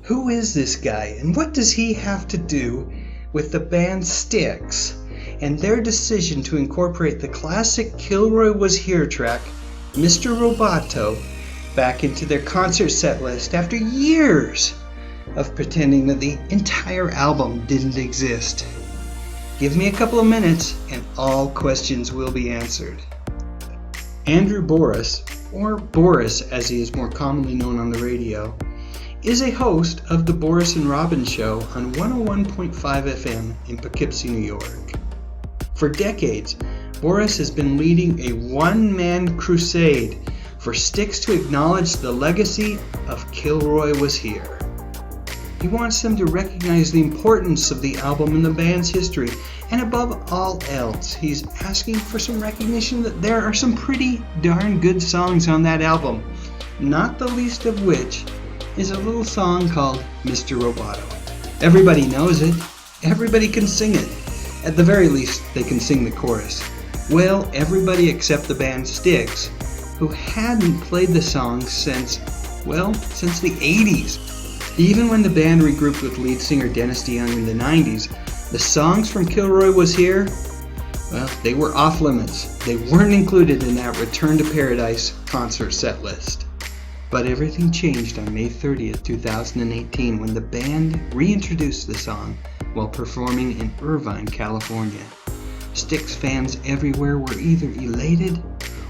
Who is this guy, and what does he have to do with the band Styx and their decision to incorporate the classic Kilroy Was Here track, Mr. Roboto, back into their concert set list after years of pretending that the entire album didn't exist? Give me a couple of minutes and all questions will be answered. Andrew Boris, or Boris as he is more commonly known on the radio, is a host of the Boris and Robbins show on 101.5 FM in Poughkeepsie, New York. For decades, Boris has been leading a one-man crusade for Styx to acknowledge the legacy of Kilroy Was Here. He wants them to recognize the importance of the album in the band's history, and above all else, he's asking for some recognition that there are some pretty darn good songs on that album, not the least of which is a little song called Mr. Roboto. Everybody knows it. Everybody can sing it. At the very least, they can sing the chorus. Well, everybody except the band Styx, who hadn't played the song since the 80s. Even when the band regrouped with lead singer Dennis DeYoung in the 90s, the songs from Kilroy Was Here, well, they were off limits. They weren't included in that Return to Paradise concert set list. But everything changed on May 30th, 2018 when the band reintroduced the song while performing in Irvine, California. Styx fans everywhere were either elated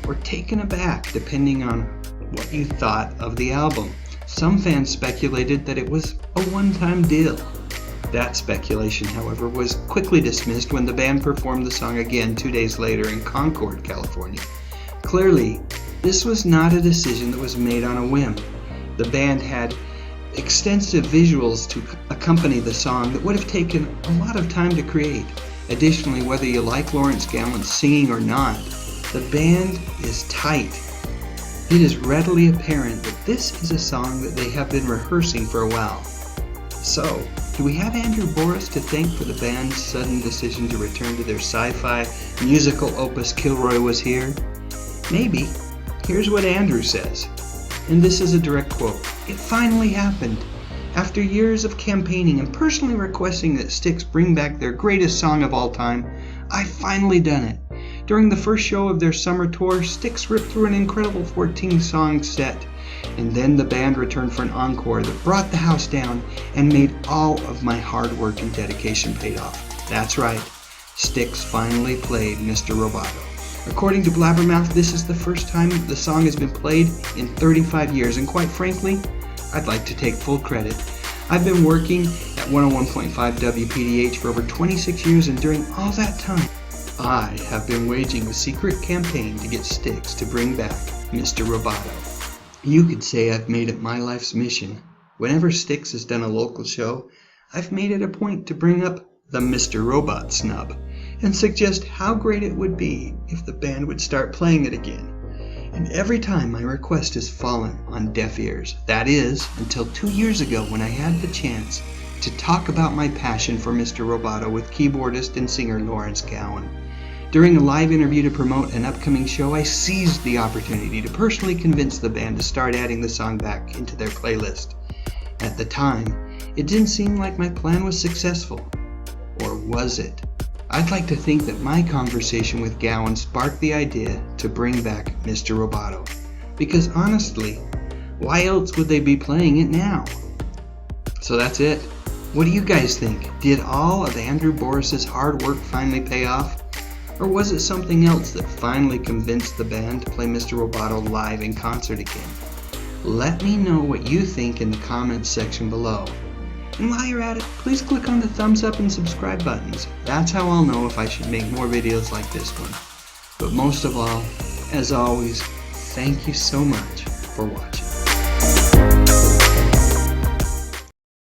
or taken aback depending on what you thought of the album. Some fans speculated that it was a one-time deal. That speculation, however, was quickly dismissed when the band performed the song again 2 days later in Concord, California. Clearly, this was not a decision that was made on a whim. The band had extensive visuals to accompany the song that would have taken a lot of time to create. Additionally, whether you like Lawrence Gowan's singing or not, the band is tight. It is readily apparent that this is a song that they have been rehearsing for a while. So, do we have Andrew Boris to thank for the band's sudden decision to return to their sci-fi musical opus Kilroy Was Here? Maybe. Here's what Andrew says, and this is a direct quote. "It finally happened. After years of campaigning and personally requesting that Styx bring back their greatest song of all time, I've finally done it. During the first show of their summer tour, Styx ripped through an incredible 14-song set, and then the band returned for an encore that brought the house down and made all of my hard work and dedication paid off. That's right, Styx finally played Mr. Roboto. According to Blabbermouth, this is the first time the song has been played in 35 years, and quite frankly, I'd like to take full credit. I've been working at 101.5 WPDH for over 26 years, and during all that time, I have been waging a secret campaign to get Styx to bring back Mr. Roboto. You could say I've made it my life's mission. Whenever Styx has done a local show, I've made it a point to bring up the Mr. Robot snub and suggest how great it would be if the band would start playing it again. And every time my request has fallen on deaf ears. That is, until 2 years ago when I had the chance to talk about my passion for Mr. Roboto with keyboardist and singer Lawrence Gowan. During a live interview to promote an upcoming show, I seized the opportunity to personally convince the band to start adding the song back into their playlist. At the time, it didn't seem like my plan was successful. Or was it? I'd like to think that my conversation with Gowan sparked the idea to bring back Mr. Roboto. Because honestly, why else would they be playing it now? So that's it. What do you guys think? Did all of Andrew Boris's hard work finally pay off? Or was it something else that finally convinced the band to play Mr. Roboto live in concert again? Let me know what you think in the comments section below. And while you're at it, please click on the thumbs up and subscribe buttons. That's how I'll know if I should make more videos like this one. But most of all, as always, thank you so much for watching.